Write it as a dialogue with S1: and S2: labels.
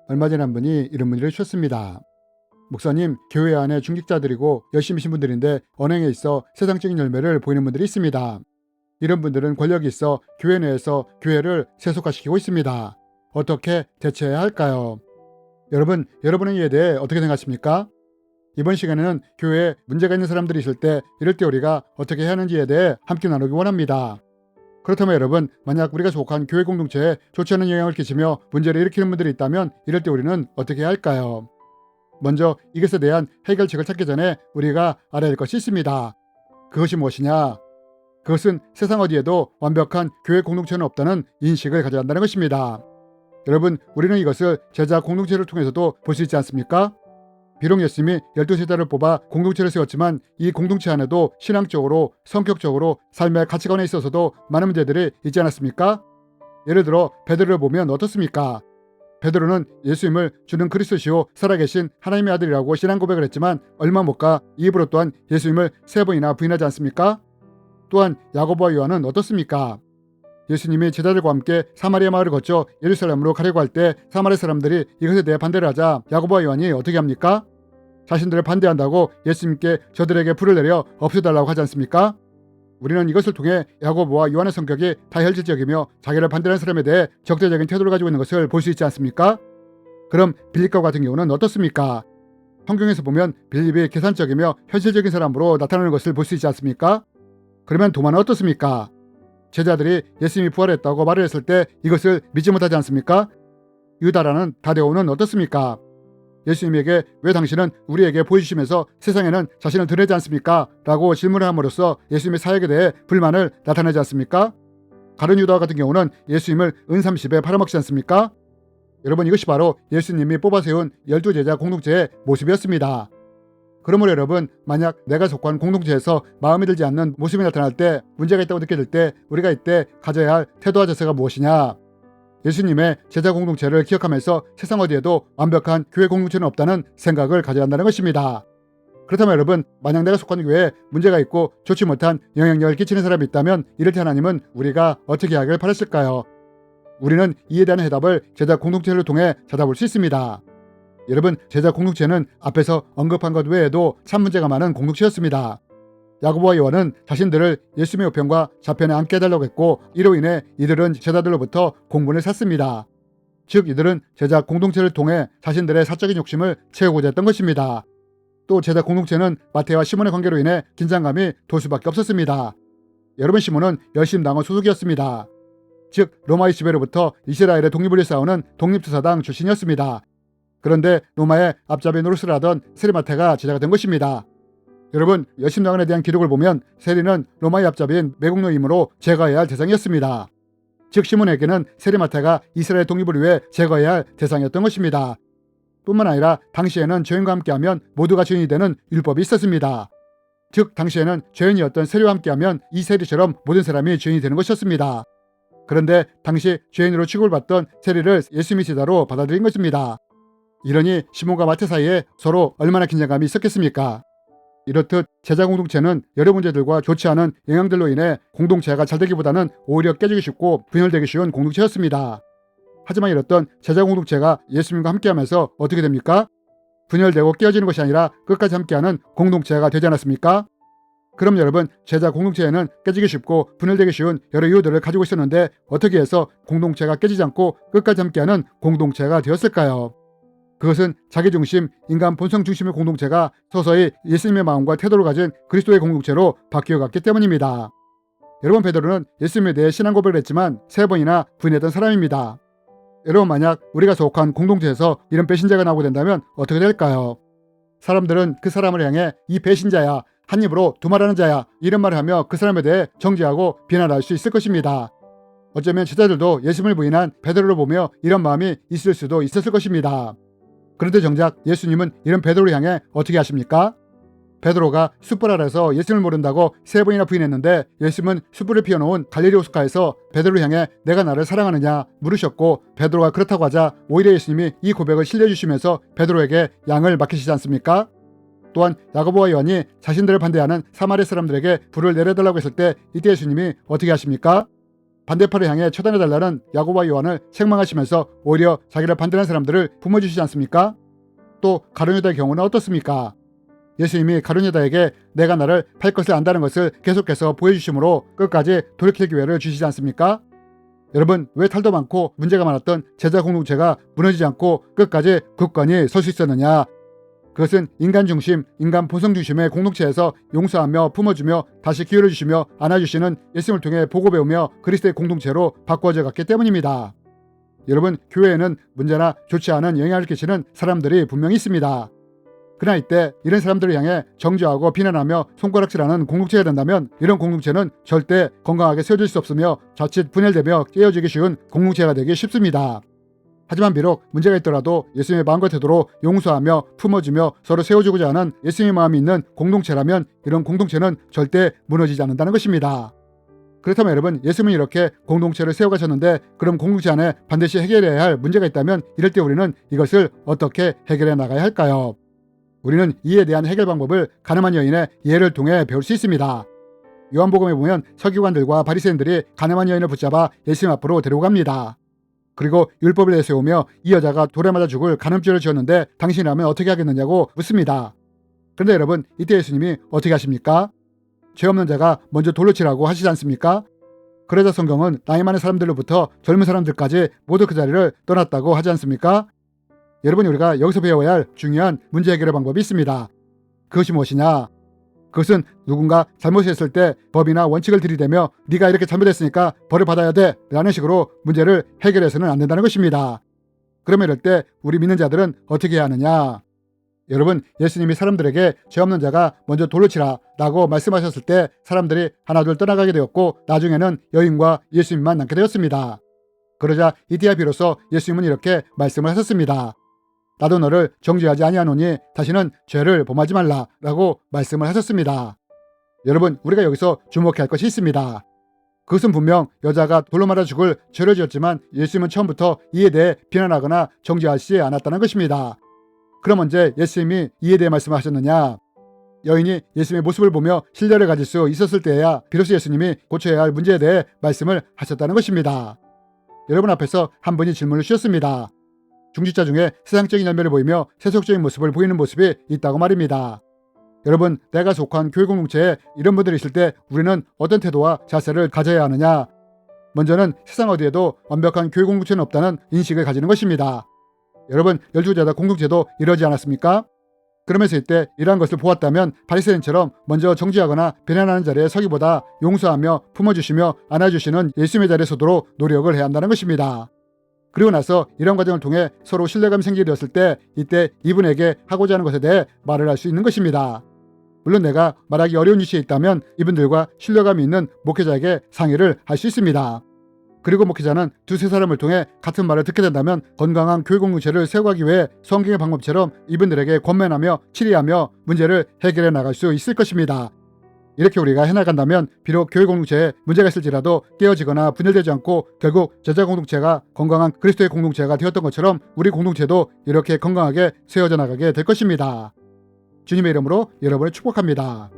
S1: 얼마 전에 한 분이 이런 문의를 주셨습니다. 목사님, 교회 안에 중직자들이고 열심히신 분들인데 언행에 있어 세상적인 열매를 보이는 분들이 있습니다. 이런 분들은 권력이 있어 교회 내에서 교회를 세속화시키고 있습니다. 어떻게 대처해야 할까요? 여러분은 이에 대해 어떻게 생각하십니까? 이번 시간에는 교회에 문제가 있는 사람들이 있을 때 이럴 때 우리가 어떻게 해야 하는지에 대해 함께 나누기 원합니다. 그렇다면 여러분, 만약 우리가 속한 교회 공동체에 좋지 않은 영향을 끼치며 문제를 일으키는 분들이 있다면 이럴 때 우리는 어떻게 해야 할까요? 먼저 이것에 대한 해결책을 찾기 전에 우리가 알아야 할 것이 있습니다. 그것이 무엇이냐? 그것은 세상 어디에도 완벽한 교회 공동체는 없다는 인식을 가져야 한다는 것입니다. 여러분, 우리는 이것을 제자 공동체를 통해서도 볼 수 있지 않습니까? 비록 예수님이 12제자를 뽑아 공동체를 세웠지만 이 공동체 안에도 신앙적으로, 성격적으로, 삶의 가치관에 있어서도 많은 문제들이 있지 않았습니까? 예를 들어 베드로를 보면 어떻습니까? 베드로는 예수님을 주는 그리스도시요 살아계신 하나님의 아들이라고 신앙 고백을 했지만 얼마 못 가 입으로 또한 예수님을 3번이나 부인하지 않습니까? 또한 야고보와 요한은 어떻습니까? 예수님이 제자들과 함께 사마리아 마을을 거쳐 예루살렘으로 가려고 할 때 사마리아 사람들이 이것에 대해 반대를 하자 야고보와 요한이 어떻게 합니까? 자신들을 반대한다고 예수님께 저들에게 불을 내려 없애달라고 하지 않습니까? 우리는 이것을 통해 야고보와 요한의 성격이 다 혈질적이며 자기를 반대하는 사람에 대해 적대적인 태도를 가지고 있는 것을 볼 수 있지 않습니까? 그럼 빌립과 같은 경우는 어떻습니까? 성경에서 보면 빌립이 계산적이며 현실적인 사람으로 나타나는 것을 볼 수 있지 않습니까? 그러면 도마는 어떻습니까? 제자들이 예수님이 부활했다고 말을 했을 때 이것을 믿지 못하지 않습니까? 유다라는 다데오는 어떻습니까? 예수님에게 왜 당신은 우리에게 보여주시면서 세상에는 자신을 드러내지 않습니까? 라고 질문을 함으로써 예수님의 사역에 대해 불만을 나타내지 않습니까? 가룟 유다 같은 경우는 예수님을 은30에 팔아먹지 않습니까? 여러분, 이것이 바로 예수님이 뽑아 세운 12제자 공동체의 모습이었습니다. 그러므로 여러분, 만약 내가 속한 공동체에서 마음에 들지 않는 모습이 나타날 때, 문제가 있다고 느껴질 때 우리가 이때 가져야 할 태도와 자세가 무엇이냐? 예수님의 제자 공동체를 기억하면서 세상 어디에도 완벽한 교회 공동체는 없다는 생각을 가져야 한다는 것입니다. 그렇다면 여러분, 만약 내가 속한 교회에 문제가 있고 좋지 못한 영향력을 끼치는 사람이 있다면 이럴 때 하나님은 우리가 어떻게 하길 바랐을까요? 우리는 이에 대한 해답을 제자 공동체를 통해 찾아볼 수 있습니다. 여러분, 제자 공동체는 앞에서 언급한 것 외에도 참 문제가 많은 공동체였습니다. 야고보와 요한은 자신들을 예수님의 우편과 좌편에 앉게 해달라고 했고 이로 인해 이들은 제자들로부터 공분을 샀습니다. 즉 이들은 제자 공동체를 통해 자신들의 사적인 욕심을 채우고자 했던 것입니다. 또 제자 공동체는 마태와 시몬의 관계로 인해 긴장감이 돌 수밖에 없었습니다. 여러분, 시몬은 열심당원 소속이었습니다. 즉 로마의 지배로부터 이스라엘의 독립을 위해 싸우는 독립투사당 출신이었습니다. 그런데 로마의 앞잡이 노릇을 하던 세리마태가 제자가 된 것입니다. 여러분, 열심당원에 대한 기록을 보면 세리는 로마의 앞잡이인 매국노이므로 제거해야 할 대상이었습니다. 즉 시몬에게는 세리마태가 이스라엘 독립을 위해 제거해야 할 대상이었던 것입니다. 뿐만 아니라 당시에는 죄인과 함께하면 모두가 죄인이 되는 율법이 있었습니다. 즉 당시에는 죄인이었던 세리와 함께하면 이 세리처럼 모든 사람이 죄인이 되는 것이었습니다. 그런데 당시 죄인으로 취급을 받던 세리를 예수님의 제자로 받아들인 것입니다. 이러니 시몬과 마태 사이에 서로 얼마나 긴장감이 있었겠습니까? 이렇듯 제자 공동체는 여러 문제들과 좋지 않은 영향들로 인해 공동체가 잘 되기보다는 오히려 깨지기 쉽고 분열되기 쉬운 공동체였습니다. 하지만 이렇던 제자 공동체가 예수님과 함께하면서 어떻게 됩니까? 분열되고 깨어지는 것이 아니라 끝까지 함께하는 공동체가 되지 않았습니까? 그럼 여러분, 제자 공동체에는 깨지기 쉽고 분열되기 쉬운 여러 이유들을 가지고 있었는데 어떻게 해서 공동체가 깨지지 않고 끝까지 함께하는 공동체가 되었을까요? 그것은 자기중심, 인간 본성 중심의 공동체가 서서히 예수님의 마음과 태도를 가진 그리스도의 공동체로 바뀌어갔기 때문입니다. 여러분, 베드로는 예수님에 대해 신앙 고백을 했지만 3번이나 부인했던 사람입니다. 여러분, 만약 우리가 속한 공동체에서 이런 배신자가 나오게 된다면 어떻게 될까요? 사람들은 그 사람을 향해 이 배신자야, 한 입으로 두말하는 자야, 이런 말을 하며 그 사람에 대해 정죄하고 비난할 수 있을 것입니다. 어쩌면 제자들도 예수님을 부인한 베드로를 보며 이런 마음이 있을 수도 있었을 것입니다. 그런데 정작 예수님은 이런 베드로를 향해 어떻게 하십니까? 베드로가 숯불 아래서 예수님을 모른다고 3번이나 부인했는데 예수님은 숯불을 피워놓은 갈릴리 호숫가에서 베드로를 향해 내가 나를 사랑하느냐 물으셨고 베드로가 그렇다고 하자 오히려 예수님이 이 고백을 실려주시면서 베드로에게 양을 맡기시지 않습니까? 또한 야고보와 요한이 자신들을 반대하는 사마리아 사람들에게 불을 내려달라고 했을 때 이때 예수님이 어떻게 하십니까? 반대파를 향해 처단해달라는 야고보와 요한을 책망하시면서 오히려 자기를 반대하는 사람들을 품어주시지 않습니까? 또 가룟유다의 경우는 어떻습니까? 예수님이 가룟유다에게 내가 나를 팔 것을 안다는 것을 계속해서 보여주심으로 끝까지 돌이킬 기회를 주시지 않습니까? 여러분, 왜 탈도 많고 문제가 많았던 제자 공동체가 무너지지 않고 끝까지 굳건히 설 수 있었느냐? 그것은 인간 중심, 인간 본성 중심의 공동체에서 용서하며 품어주며 다시 기회를 주시며 안아주시는 예수님을 통해 보고 배우며 그리스도의 공동체로 바꿔져 갔기 때문입니다. 여러분, 교회에는 문제나 좋지 않은 영향을 끼치는 사람들이 분명히 있습니다. 그러나 이때 이런 사람들을 향해 정죄하고 비난하며 손가락질하는 공동체가 된다면 이런 공동체는 절대 건강하게 세워질 수 없으며 자칫 분열되며 깨어지기 쉬운 공동체가 되기 쉽습니다. 하지만 비록 문제가 있더라도 예수님의 마음과 태도로 용서하며 품어주며 서로 세워주고자 하는 예수님의 마음이 있는 공동체라면 이런 공동체는 절대 무너지지 않는다는 것입니다. 그렇다면 여러분, 예수님은 이렇게 공동체를 세워가셨는데 그럼 공동체 안에 반드시 해결해야 할 문제가 있다면 이럴 때 우리는 이것을 어떻게 해결해 나가야 할까요? 우리는 이에 대한 해결 방법을 가늠한 여인의 예를 통해 배울 수 있습니다. 요한복음에 보면 서기관들과 바리새인들이 가늠한 여인을 붙잡아 예수님 앞으로 데려갑니다. 그리고 율법을 내세우며 이 여자가 돌에 맞아 죽을 간음죄를 지었는데 당신이라면 어떻게 하겠느냐고 묻습니다. 그런데 여러분, 이때 예수님이 어떻게 하십니까? 죄 없는 자가 먼저 돌로 치라고 하시지 않습니까? 그러자 성경은 나이 많은 사람들로부터 젊은 사람들까지 모두 그 자리를 떠났다고 하지 않습니까? 여러분, 우리가 여기서 배워야 할 중요한 문제 해결의 방법이 있습니다. 그것이 무엇이냐? 그것은 누군가 잘못했을 때 법이나 원칙을 들이대며 네가 이렇게 잘못했으니까 벌을 받아야 돼 라는 식으로 문제를 해결해서는 안 된다는 것입니다. 그러면 이럴 때 우리 믿는 자들은 어떻게 해야 하느냐? 여러분, 예수님이 사람들에게 죄 없는 자가 먼저 돌로 치라 라고 말씀하셨을 때 사람들이 하나둘 떠나가게 되었고 나중에는 여인과 예수님만 남게 되었습니다. 그러자 이때야 비로소 예수님은 이렇게 말씀을 하셨습니다. 나도 너를 정죄하지 아니하노니 다시는 죄를 범하지 말라 라고 말씀을 하셨습니다. 여러분, 우리가 여기서 주목해야 할 것이 있습니다. 그것은 분명 여자가 돌로 맞아 죽을 죄를 지었지만 예수님은 처음부터 이에 대해 비난하거나 정죄하시지 않았다는 것입니다. 그럼 언제 예수님이 이에 대해 말씀하셨느냐? 여인이 예수님의 모습을 보며 신뢰를 가질 수 있었을 때에야 비로소 예수님이 고쳐야 할 문제에 대해 말씀을 하셨다는 것입니다. 여러분 앞에서 한 분이 질문을 주셨습니다. 중직자 중에 세상적인 열매를 보이며 세속적인 모습을 보이는 모습이 있다고 말입니다. 여러분, 내가 속한 교회 공동체에 이런 분들이 있을 때 우리는 어떤 태도와 자세를 가져야 하느냐? 먼저는 세상 어디에도 완벽한 교회 공동체는 없다는 인식을 가지는 것입니다. 여러분, 열두제자 공동체도 이러지 않았습니까? 그러면서 이때 이러한 것을 보았다면 바리새인처럼 먼저 정죄하거나 비난하는 자리에 서기보다 용서하며 품어주시며 안아주시는 예수님의 자리에 서도록 노력을 해야 한다는 것입니다. 그리고 나서 이런 과정을 통해 서로 신뢰감이 생기게 되었을 때 이때 이분에게 하고자 하는 것에 대해 말을 할 수 있는 것입니다. 물론 내가 말하기 어려운 위치에 있다면 이분들과 신뢰감이 있는 목회자에게 상의를 할 수 있습니다. 그리고 목회자는 두세 사람을 통해 같은 말을 듣게 된다면 건강한 교회 공동체를 세워가기 위해 성경의 방법처럼 이분들에게 권면하며 치리하며 문제를 해결해 나갈 수 있을 것입니다. 이렇게 우리가 해나간다면 비록 교회 공동체에 문제가 있을지라도 깨어지거나 분열되지 않고 결국 제자 공동체가 건강한 그리스도의 공동체가 되었던 것처럼 우리 공동체도 이렇게 건강하게 세워져 나가게 될 것입니다. 주님의 이름으로 여러분을 축복합니다.